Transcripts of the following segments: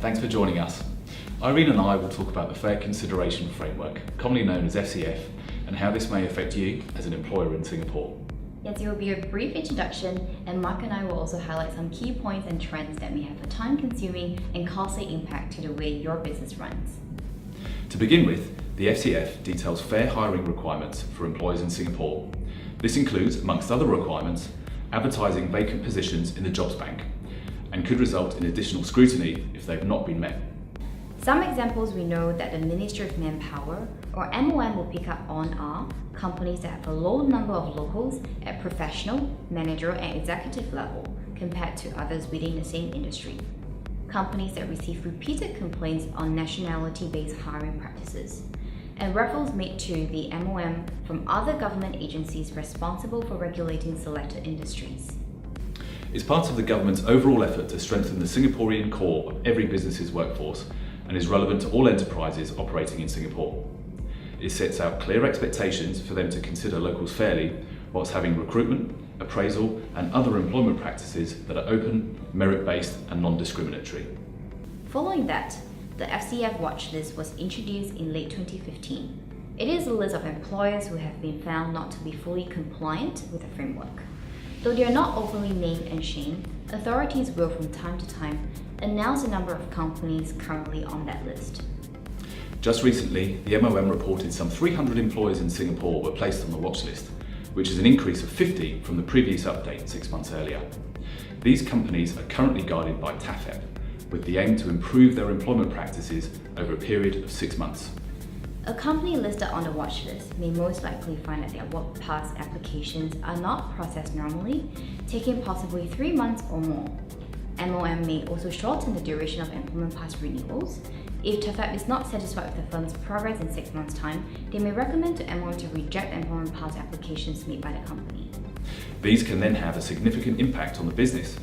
thanks for joining us. Irene and I will talk about the Fair Consideration Framework, commonly known as FCF, and how this may affect you as an employer in Singapore. Yes, it will be a brief introduction, and Mark and I will also highlight some key points and trends that may have a time-consuming and costly impact to the way your business runs. To begin with, the FCF details fair hiring requirements for employers in Singapore. This includes, amongst other requirements, advertising vacant positions in the jobs bank, and could result in additional scrutiny if they've not been met. Some examples we know that the Ministry of Manpower, or MOM, will pick up on are companies that have a low number of locals at professional, managerial and executive level compared to others within the same industry. Companies that receive repeated complaints on nationality-based hiring practices, and referrals made to the MOM from other government agencies responsible for regulating selected industries. It's part of the government's overall effort to strengthen the Singaporean core of every business's workforce and is relevant to all enterprises operating in Singapore. It sets out clear expectations for them to consider locals fairly whilst having recruitment, appraisal and other employment practices that are open, merit-based and non-discriminatory. Following that, the FCF Watchlist was introduced in late 2015. It is a list of employers who have been found not to be fully compliant with the framework. Though they are not openly named and shamed, authorities will from time to time announce the number of companies currently on that list. Just recently, the MOM reported some 300 employers in Singapore were placed on the watch list, which is an increase of 50 from the previous update 6 months earlier. These companies are currently guided by TAFEP, with the aim to improve their employment practices over a period of 6 months. A company listed on the watch list may most likely find that their work pass applications are not processed normally, taking possibly 3 months or more. MOM may also shorten the duration of employment pass renewals. If TAFEP is not satisfied with the firm's progress in 6 months' time, they may recommend to MOM to reject employment pass applications made by the company. These can then have a significant impact on the business.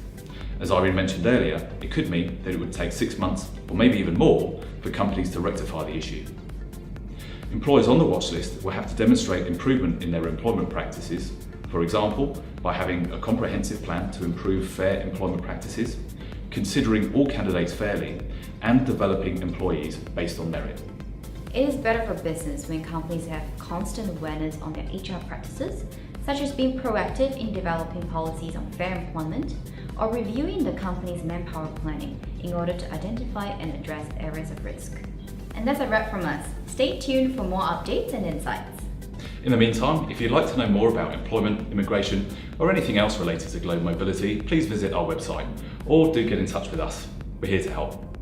As Irene mentioned earlier, it could mean that it would take 6 months, or maybe even more, for companies to rectify the issue. Employers on the watch list will have to demonstrate improvement in their employment practices, for example, by having a comprehensive plan to improve fair employment practices, considering all candidates fairly, and developing employees based on merit. It is better for business when companies have constant awareness on their HR practices, such as being proactive in developing policies on fair employment, or reviewing the company's manpower planning in order to identify and address areas of risk. And that's a wrap from us. Stay tuned for more updates and insights. In the meantime, if you'd like to know more about employment, immigration, or anything else related to global mobility, please visit our website or do get in touch with us. We're here to help.